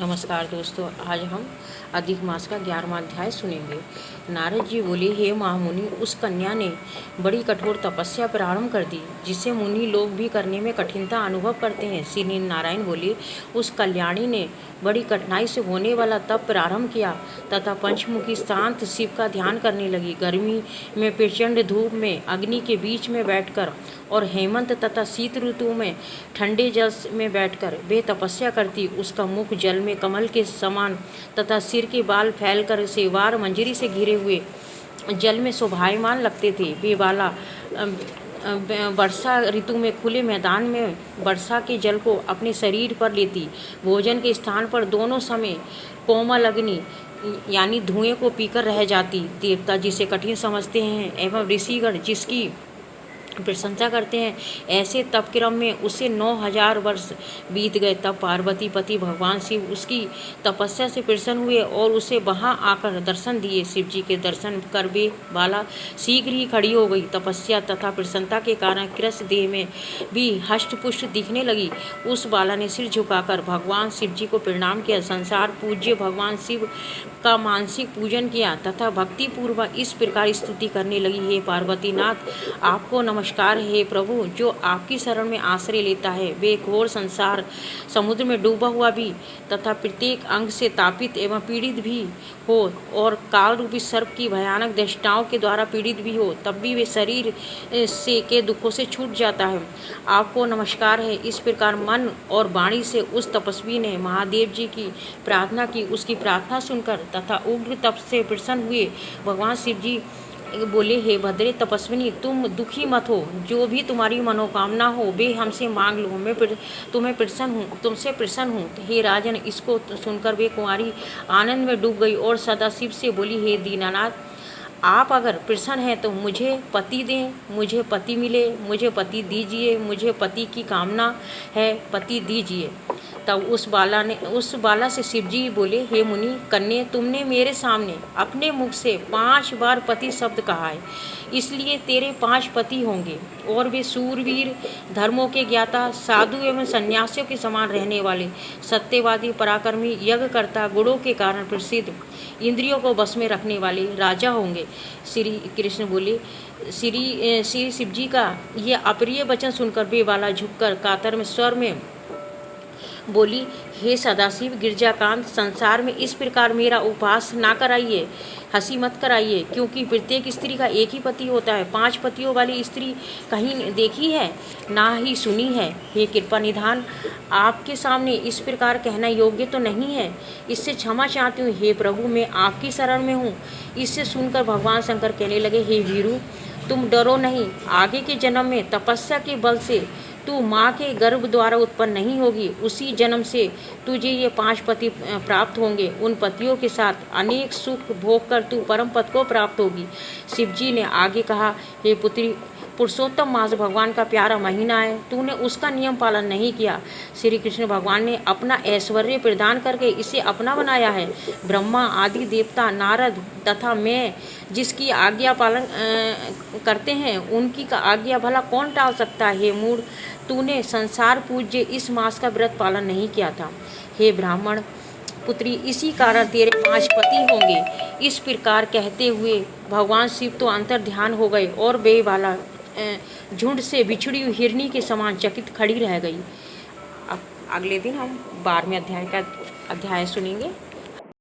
नमस्कार दोस्तों, आज हम अधिक मास का 11वां अध्याय सुनेंगे। नारद जी बोले, हे महामुनि, उस कन्या ने बड़ी कठोर तपस्या प्रारंभ कर दी जिसे मुनि लोग भी करने में कठिनता अनुभव करते हैं। श्री नारायण बोले, उस कल्याणी ने बड़ी कठिनाई से होने वाला तप प्रारंभ किया तथा पंचमुखी शांत शिव का ध्यान करने लगी। गर्मी में प्रचंड धूप में अग्नि के बीच में बैठकर और हेमंत तथा शीत ऋतु में ठंडे जल में बैठकर वे तपस्या करती। उसका मुख जल में कमल के समान तथा सिर के बाल फैलकर सेवार मंजरी से घिरे हुए जल में शोभायमान लगते थे। वे बाला वर्षा ऋतु में खुले मैदान में वर्षा के जल को अपने शरीर पर लेती। भोजन के स्थान पर दोनों समय कोमल अग्नि यानी धुएं को पीकर रह जाती। देवता जिसे कठिन समझते हैं एवं ऋषिगण जिसकी प्रशंसा करते हैं, ऐसे तप क्रम में उसे 9000 वर्ष बीत गए। तब पार्वती पति भगवान शिव उसकी तपस्या से प्रसन्न हुए और उसे वहां आकर दर्शन दिए। शिव जी के दर्शन कर वे बाला शीघ्र ही खड़ी हो गई। तपस्या तथा प्रसन्नता के कारण कृष्ण देह में भी हष्टपुष्ट दिखने लगी। उस बाला ने सिर झुकाकर भगवान शिव जी को प्रणाम किया। संसार पूज्य भगवान शिव का मानसिक पूजन किया तथा भक्ति पूर्वक इस प्रकार स्तुति करने लगी, हे पार्वतीनाथ, आपको नमस्कार। हे प्रभु, जो आपकी शरण में आश्रय लेता है वे घोर संसार समुद्र में डूबा हुआ भी तथा प्रत्येक अंग से तापित एवं पीड़ित भी हो और काल रूपी सर्प की भयानक दृष्टाओं के द्वारा पीड़ित भी हो, तब भी वे शरीर से के दुखों से छूट जाता है। आपको नमस्कार है। इस प्रकार मन और वाणी से उस तपस्वी ने महादेव जी की प्रार्थना की। उसकी प्रार्थना सुनकर तथा उग्र तप से प्रसन्न हुए भगवान शिव जी बोले, हे भद्रे तपस्विनी, तुम दुखी मत हो। जो भी तुम्हारी मनोकामना हो वे हमसे मांग लो। मैं तुमसे प्रसन्न हूँ। हे राजन, इसको सुनकर वे कुंवारी आनंद में डूब गई और सदाशिव से बोली, हे दीनानाथ, आप अगर प्रसन्न हैं तो मुझे पति दें, मुझे पति मिले, मुझे पति दीजिए, मुझे पति की कामना है, पति दीजिए। तब उस बाला से शिवजी बोले, हे मुनि कन्ये, तुमने मेरे सामने अपने मुख से 5 बार पति शब्द कहा है, इसलिए तेरे 5 पति होंगे और वे सूरवीर, धर्मों के ज्ञाता, साधु एवं सन्यासियों के समान रहने वाले, सत्यवादी, पराक्रमी, यज्ञकर्ता, गुणों के कारण प्रसिद्ध, इंद्रियों को बस में रखने वाले राजा होंगे। श्री कृष्ण बोले, श्री शिवजी का यह अप्रिय वचन सुनकर वे बाला झुककर कातर में स्वर में बोली, हे सदाशिव गिरजाकांत, संसार में इस प्रकार मेरा उपहास ना कराइए, हंसी मत कराइए, क्योंकि प्रत्येक स्त्री का एक ही पति होता है। 5 पतियों वाली स्त्री कहीं देखी है, ना ही सुनी है। हे कृपा निधान, आपके सामने इस प्रकार कहना योग्य तो नहीं है, इससे क्षमा चाहती हूँ। हे प्रभु, मैं आपकी शरण में हूँ। इससे सुनकर भगवान शंकर कहने लगे, हे वीरू, तुम डरो नहीं। आगे के जन्म में तपस्या के बल से तू माँ के गर्भ द्वारा उत्पन्न नहीं होगी। उसी जन्म से तुझे ये 5 पति प्राप्त होंगे। उन पतियों के साथ अनेक सुख भोग कर तू परम पद को प्राप्त होगी। शिवजी ने आगे कहा, हे पुत्री, पुरुषोत्तम मास भगवान का प्यारा महीना है, तूने उसका नियम पालन नहीं किया। श्री कृष्ण भगवान ने अपना ऐश्वर्य प्रदान करके इसे अपना बनाया है। ब्रह्मा आदि देवता, नारद तथा मैं जिसकी आज्ञा पालन करते हैं, उनकी का आज्ञा भला कौन टाल सकता है। हे मूढ़, तूने संसार पूज्य इस मास का व्रत पालन नहीं किया था। हे ब्राह्मण पुत्री, इसी कारण तेरे 5 पति होंगे। इस प्रकार कहते हुए भगवान शिव तो अंतर ध्यान हो गए और वे बाला झुंड से बिछड़ी हुई हिरनी के समान चकित खड़ी रह गई। अब अगले दिन हम 12वें अध्याय सुनेंगे।